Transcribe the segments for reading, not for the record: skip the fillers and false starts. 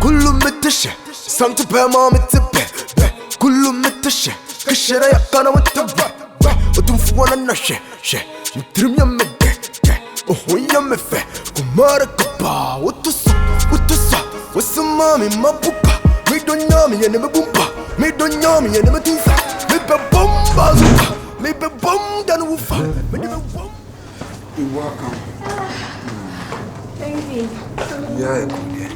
كله متشة سانت بما متبه كله متشة كشرة يقنا متبه وتنفوانا نشة شة نترم يمده وهو يمفه كمارك با وتصا وسمامي ما بوبا ميدو نيامي يا نمي بومبا ميدو نيامي يا نمي تنسا ميبا بومبا زوبا ميبا بوم دان وفا ميبا بوم. You're welcome. Thank you. Yeah, good.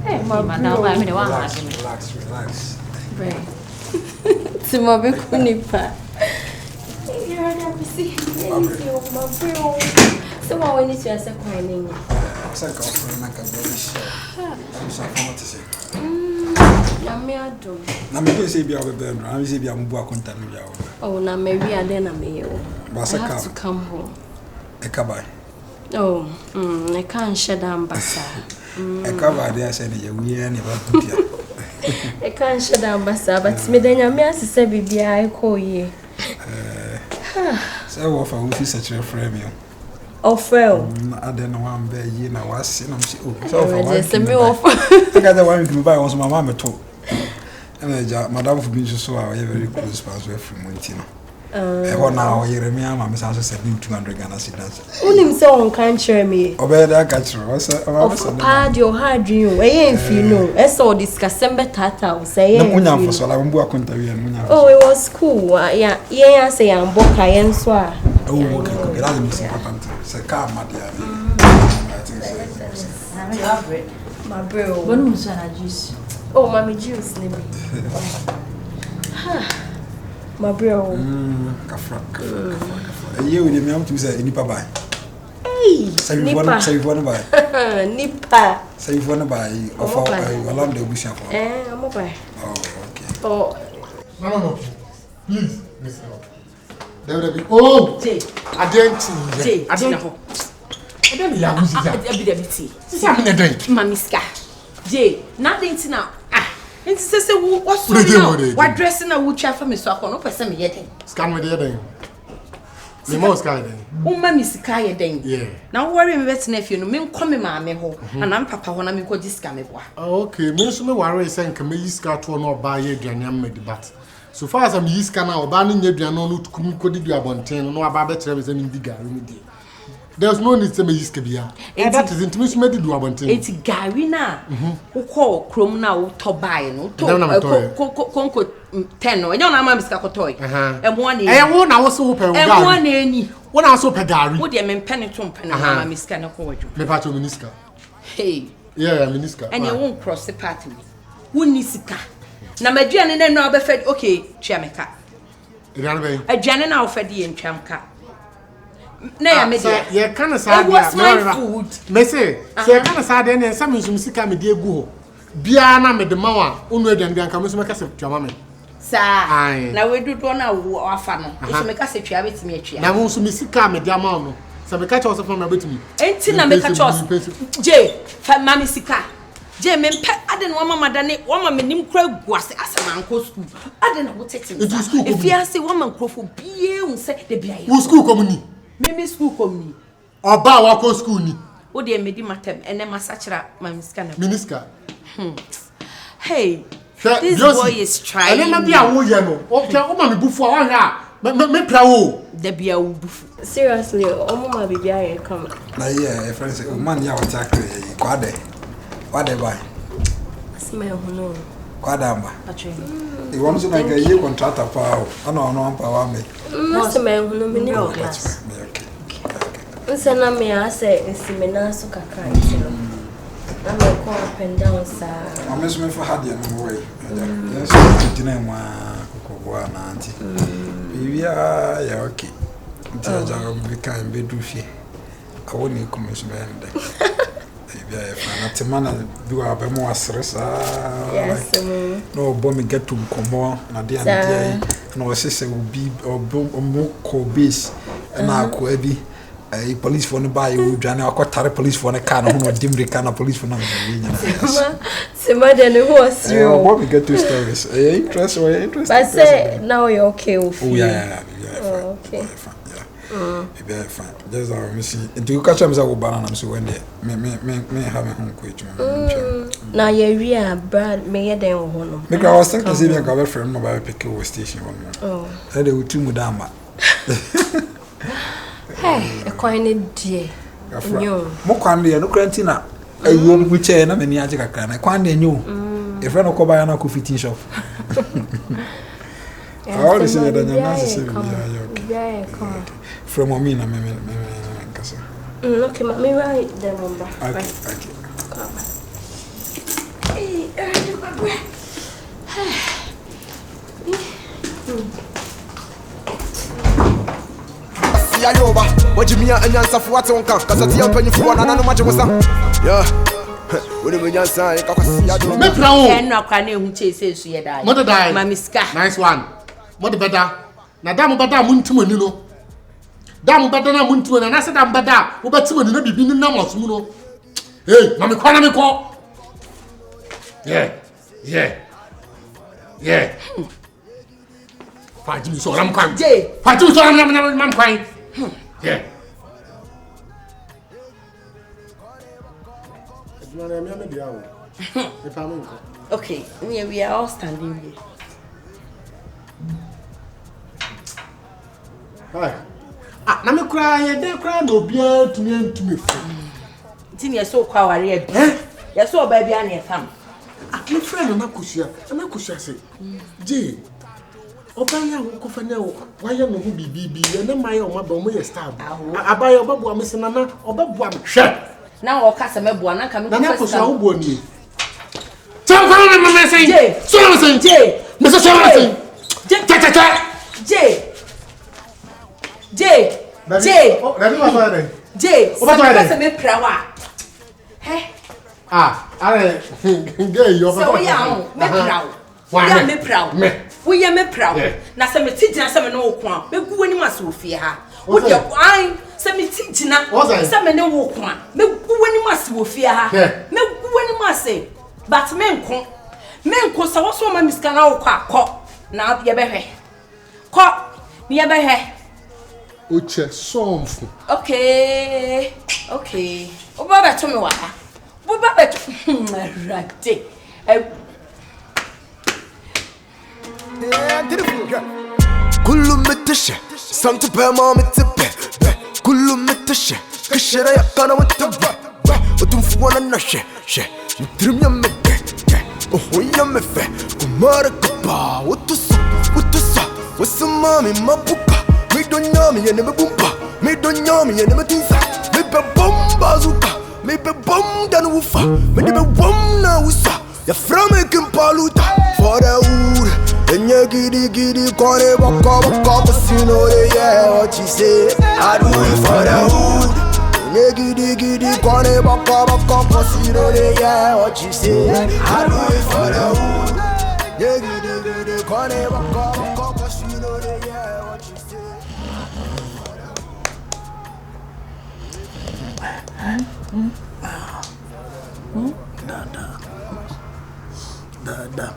Hey, madam, I mean, Relax. Right. Tomorrow, Kunipa. You're not see. So, what we need to answer crying. Second, I'm very sure. I'm so far to say. Na me say be our bedroom. I say be am bo akonta no ya. Oh, na maybe I then am here. I have to come home. Ekabai. Oh, I can't shut down Bassa. Ekabai there say you we any ba butia. I can't shut down Bassa, but me then me as say bibi I call ye. Say what for we such a frame you. Offer. I don't know one be ye na was na say oh. So just me offer. I got the one you buy once my mama told. And madam for being so very close pass from Montino. Now, Yeremia, my miss answer said 200 Ghana cedis. Only so can't share me. Obey that catcher. What's pad your hard dream. If you know, I saw this December tata say. Oh, it was cool. Yeah, say I'm Boka and Swa. Oh, okay, that's important. Say, come, my dear. I think so. My bro. When was I juice? Oh, mommy juice, Libby. My bro. Kafra. You with me, I'm to say, Nipa buy. Hey, save one buy. Nipa. Save one buy. Along the wish. I'm okay. Oh, okay. Oh, No. Please, Miss Lord. There will be. Oh, Jay. I didn't see. Jay, I don't know. I don't know. Mamiska. Jay, nothing now. Nti sese wo wasori wa dress na wo twa fa me so akọ no pese me yeden Scan me there. Me mo scan then. Wo ma me sika yeden. Yeah. Na wo worry me bet na fie no me nko me maame ho ana papa ho na me ko di sika me boa. Okay, me so me worry say nka me yi sika to no ba ye aduane am me debat. So far as am yi sika na oba no nya aduane no tukumi ko di abonten no aba be kire be say me di gari me di. There's no need to me use kabia. That is intimate me do abonten. Eti gari na wo ko krom na wo to buy no to konko 10 no. Enyo na ma bisika ko toy. Emo na e wo na wo so wo pe wo gari. Emo na eni. Wo na so pe gari. Wo de me mpene to mpene na ma bisika na ko wadwo. Me pa to miniska. Hey. Yeah, miniska. Ene wo cross the party. Wo ni sika. Na maduane na no abefed okay, twa me ka. Aduane na wo fed ye ntwam ka. Na ya media. Ye kan sa dia. What's my food? Me say kan sa dia na nsam nsum sika me de egu ho. Bia na me de ma wa, unu aduane dia nka me so me ka se twama me. Sa na we dodo na wo afa no. So me ka se twa betimi atwa. Na mo so me sika me dia ma no. So me ka cha so from na betimi. Enti na me ka cha J, fa mami sika. J me mpe ade no mama dane, wo mama nim kura guase asema nko school. Ade na wo tete me. If you say wo man krofo bie hu se de bia ye. Wo school komuni. Me school komuni. Oba wa ko school ni. Wo de medi matem ene masachira mami sika na. Miniska. Hey. This boy is trying. Ele na bia wo ye no. O ma me bufu a wa hwa. Me pra wo. De bia wo bufu. Seriously, mama bibi aye come. Na yeah, friends, man ya attack kwade. Kwade buy. Smell no. Kwadamba. Patri. You want to make a year contractor power. I know power me. No smell no me no class. Nse na me ase esimena so kakra ntino. Na me ko up and down sa. Ameso me for hard ya no way. Yes, tina ma kokwa na anti. Bibia ya okay. Nti aja be kan be du fie. Awoni kumeso me ende. Bibia ya fa na temana du abemo asre sa. Yes. No bomb get to komo na dia na no sese obi omo ko base na ko abi police for no buy you dwane akotare police for no car no ho dimri car na police for no Sema de no was you. What we get to stories. Interest. But say now you're okay with you. Oh yeah. Okay. Be fine. Just how me see. Into you catch am say go banana am so when me have me home quick. Na ye wi a brad me ye den wo no. Because I was thinking say me ka be friend no ba pick you station one. Oh. Say dey utu mu dama. Hey, e kwan ne die. Nyo. Mo kwan dey no krantina. Ayo mu che na me ni age kakra na kwan dey nyo. E friend ko ba ya na ko fitting shop. All the same that na say yeah, come. From me na me kasa. Okay, me write the number. Okay. Come. Hey, Ayoba, what you mean and answer for what on can? Cause I see you penny for no much was yeah. When you mean answer, I can see you. Me prawo. En no kwa na ehu chese su ye dai. Mother die. Mami ska. Nice one. Mother better. Na dam bada muntum ani no. Dam bada na muntum na se dam bada wo betim ani na bibi ni na mosom no. Hey, na me kwa na me ko. Yeah. Fajimi so ram kwan. Fajimi so ram kwan. Yeah. Okay, we are all standing here. Hi. Na me cry, dey cry no bia tumi fu. Tin ye so kwa ware abi. Ye so ba bia na ye fam. Me friend na kusia say. Je. Obaya wo ko fa na wo. Wa ye no ho bibibi, na mai o ma ba mo ye star. Abaya obabu am se na obabu am hwe. Na wo ka se mebo na ka me ko fa. Na kusia wo bo ni. Tell me me say. Je. So na say. Je. Me so na say. Je. Oba me prawa. He. Are gay yo ba. So ya me prawo. Ya me prawo. Wo ya me prawo. Na se me tigina se me no ko a. Me gu wani ma so fie ha. Wo de ai se me tigina se me ne wo ko a. Me gu wani ma so fie ha. Me gu wani ma se. But me nko sa wo so ma miska na wo ko na ye behwe. Ko ni ye behwe. Uche somfu. Okay. Oba ba to me wa ha. Oba ba to rate. كله متشة سمت بما متبه كله متشة كشرة يقنا متبه وتنفونا النشة نترم يمده وهو يمفه كمارك با وتصا وسمامي ما بوكا ميدون يامي ينمي بومبا ميدون يامي ينمي تنسا ميبا بومبا زوكا ميبا بوم دان وفا ميبا بوم نا وسا يا فرامي كمبالوتا فاراور Enya gidi kore baka but you know they yeah what you say I do it for the hood. Enya gidi kore baka but you know they yeah what you say I do it for the hood. Enya gidi kore baka but you know they yeah what you say. Da.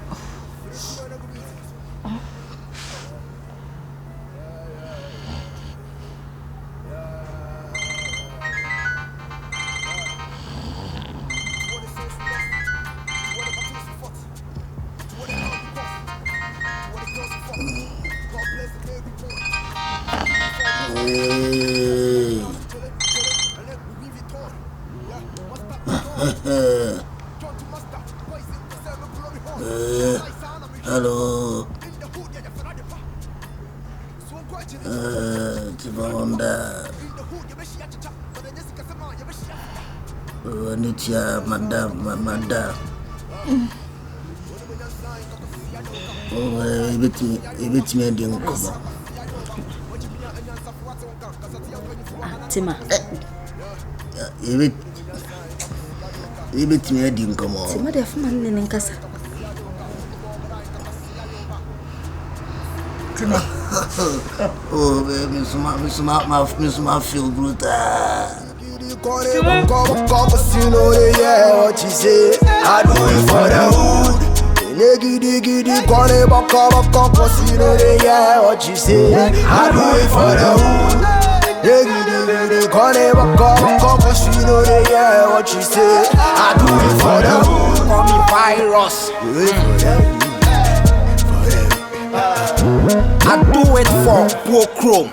Hello. Tibonda. Nitia madam. Ibiti me di nkomo. Tima. Ibiti me di nkomo. Tima de fuma nene nkasa. Oh, baby, my feel brutal. You know they yeah what you say I do it for the hood. Gidi kore baka you know they yeah what you say I do it for the hood. Yeah, giddy, call it waka, cause you know they hear what she say. I do it for them. Call me virus. I do it for Poor Chrome.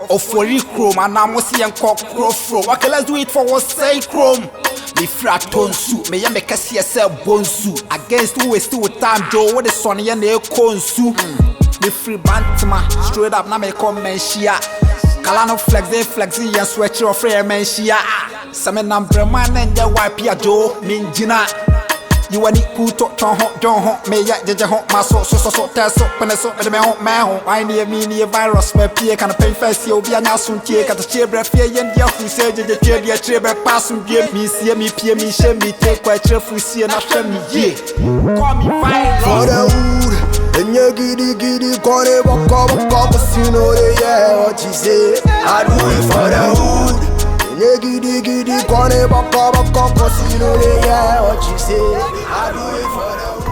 Or for Chrome, and I'm see and cock crofro. Okay, let's do it for what say Chrome. Me fraton suit, me ya make a CSL bonsu. Against who is still with time, Joe, what the Sonny and the consu. Me free bantama, straight up, now me come menshia. Kalano flexing, and sweat your free menshia. Some number man and the wipe ya Joe, Minjina. You want it cool talk, John Hot, me ya, Jaja Hot, my so, test up, and so, but me hot man, I near me near virus, my peer can pay first, you'll be an awesome take at the chair, breath, and ya who said the chair, your chair, passing, give me, see me, peer me, share me, take quite cheerful, see and after me, yeah. Call me virus. For the wood, and you giddy, call it waka, cause you know they hear what she say. I do it for the wood. Giddy, call it waka, cause you know they hear what she say. I do it for the wood.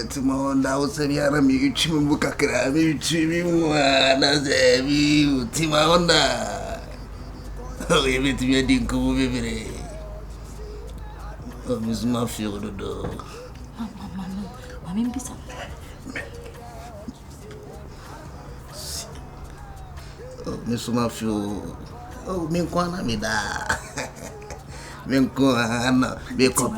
Timahonda usemiara miuchimu mukakira miuchimu anazebi Timahonda wewe timia dinko bebere obisma fiodo do mama mpisa misuma fio minkwana mida minkwana beko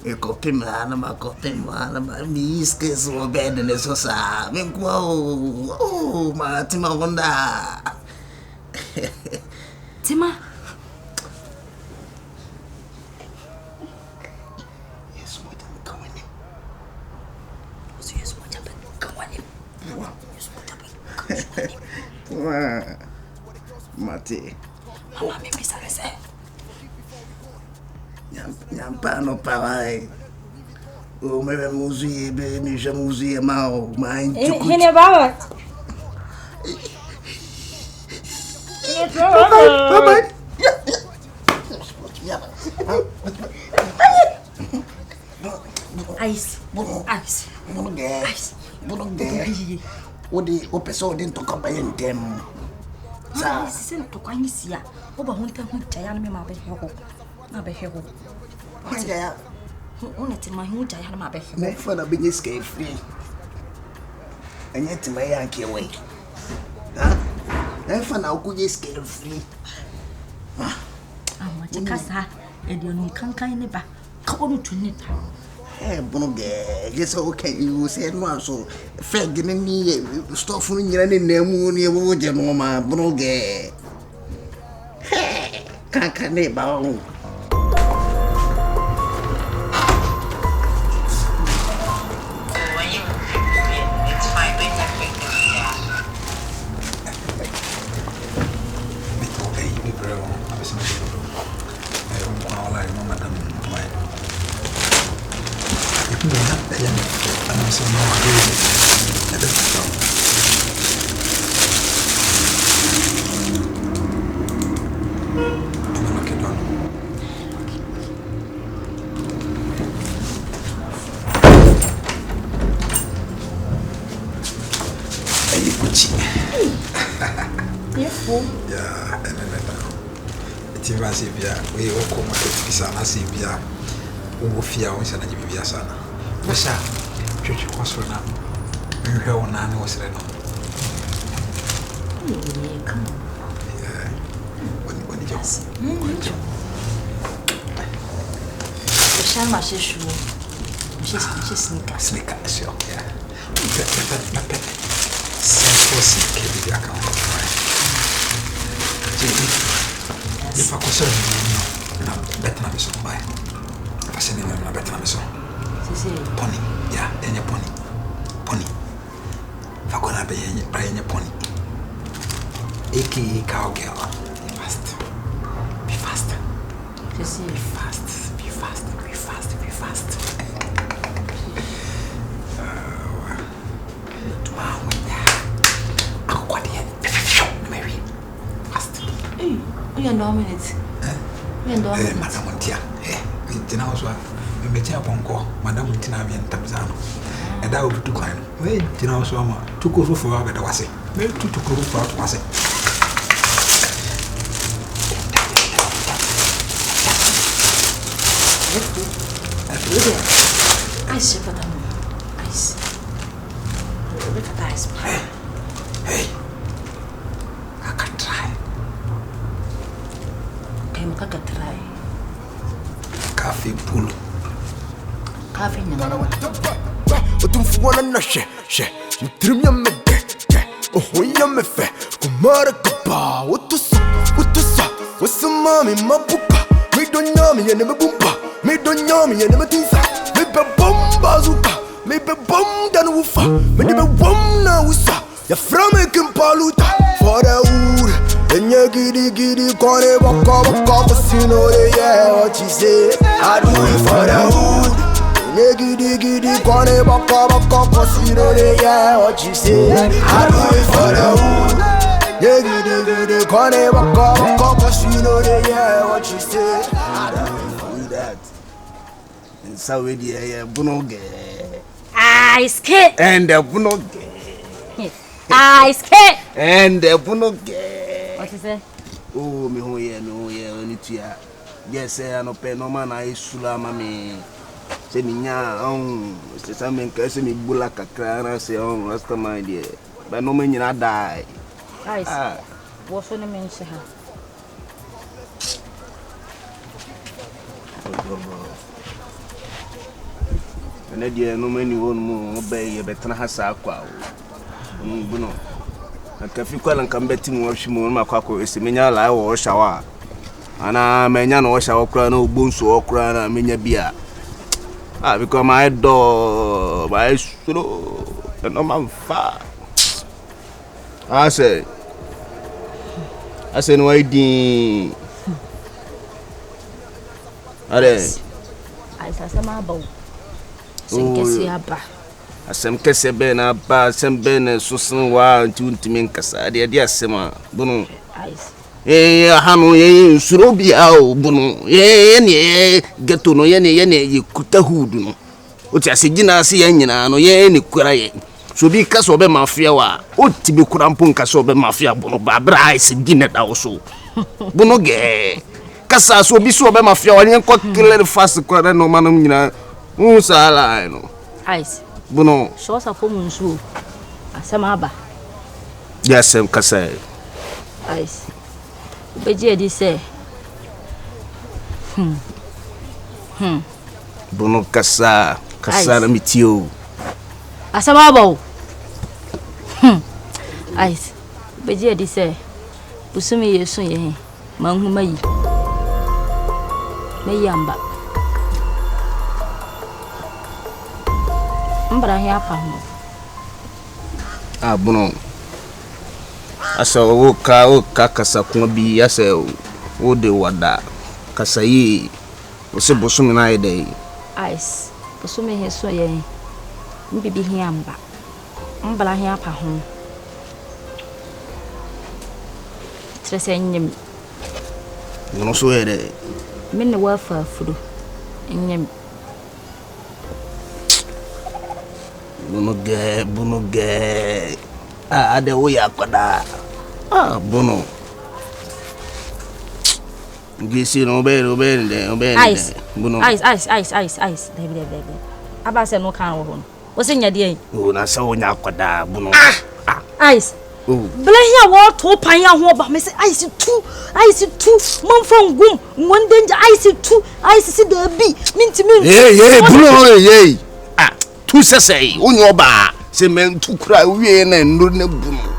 Ekopima na makopima na miske so bed ne so sa menkwa oh ma Timahonda Tima yes mo tan kawani so yes mo tan kawani wa mate mama mimi sasa Nyampano pawai. O mebe muzie be mi jamuzie mao ma inchuku. Hene baba. Baba. Ice. Buruge. Odi o peso din to kaba yentem. Sa sen to kwani sia. Oba hunta hunta ya na me ma be heko. Na be heko. Hunja. Una tima hunta ya na ma be heko. Me fana be nyiske free. Anya tima ya kewe. Ha? Me fana ku nyiske free. Ah, ma chakasa. Edio ni kankan ne ba. Ka onu tunni ta. Buruge. Just okay you say no so fed ni stuff ni nyira ni nemu ni wo je no ma buruge. Kankan ne ba o. Yeah, and it's even Sibia. We all come at Pisana Sibia. Fear was an Ajibia Sana. What's up? Church was for now. We heard one and was Reno. Come on. Yeah. When you just. The Shama shoe. She's sneaker. Sneaker, sure, yeah. Sense for the account of right. If I could serve better than so by. If I send him a better than so. Pony, yeah, and your pony. Pony. If I could have been a pony. A.k.a. cowgirl. Be fast. Be fast. Be fast. Be fast. Be fast. Be fast. Mary. Fast. Hey, we are dominant. We are dominant. Madam Montia. It's now so. We met up on call. Madam Montina and Tamzano. And I will be too kind. Wait, you know, so I'm took over for our better was it. Maybe to go for what was it. Ice, but ice. Look at ice. Hey, I can try. Okay, I can try. Coffee pool. Coffee, no. Don't want to share. You trim your mede. Oh, we are me fair. Kumara Kapa. What to say? What's the mommy, my pupa? Me don't know me and never boompa. Me don't know me and never tinsa. Me be bomb bazooka. Me be bomb dan woofa. Me be bomb na wusa. Ya from a kimpaluta. For the wood. And ya giddy, corner, waka, casino, yeah, what you say. I do it for the wood. Giddy, corner, waka, casino, yeah, what you say. I do it for the wood. Giddy, corner, waka, casino, yeah, what you say. I do that. And so we yeah, bunoge. Ice kit. And the bunoge. Ice kit. And the bunoge. What is it? Oh, me ho ye no ye oni tua. Yes, I no pe no man I sula mami. Se mi nya se sa men ka se mi bula kakra na se last time my dear. But no men nyina die. Ice. What's the name of her? And dear no many one more obey ye better hasa kwa. Buno. Kafi kwala nkambeti mwashimu ma kwako esemenya la wo shawa ana menya no shawa kura na ogbonso okura na menya bia because my door my slow no man fa I say no ID are I sama ba sinkesi aba asem kese be na ba asem be na susun wa ntimi nkasa de asema bunu hanu ye suro bia o bunu ye ne geto no ye ne kuta hudu no o ti asegina ase ye nyina no ye ne kura ye so bi kaso be mafia wa o ti bi kura mpo nkaso be mafia bunu ba bra ise gina da wo so bunu ge kasa so bi so be mafia wa ne ko killer fast ko no manum nyina sala no ice Bono. So sa fo munsu. Asema aba. Yes, kasa. Ice. Beje di say. Bono kasa na mitio. Asema aba. Ice. Beje di say. Busumi yesu ye. Manhuma yi. Meyamba. Mbara ya pamu. Bono. Asa o ka kasa kuma bi asa o de wada. Kasa yi o se bosumi na ide. Ice. Bosumi he so ye. Mbibi hiamba. Mbara ya pahu. Trese nyem. Bono so ere. Minne wafa fudu. Nyem. Bunuge. ade wo ya kwada bono ngisi no be ice bono ice baby aba se no kan wo ho wo se nya de o na se wo nya kwada bono ice blehia wo to pan ya ho ba me se ice two mon fon gum won danger ice si da bi minti bono tu sesei onyo ba se men tu kura wie na ndu na bono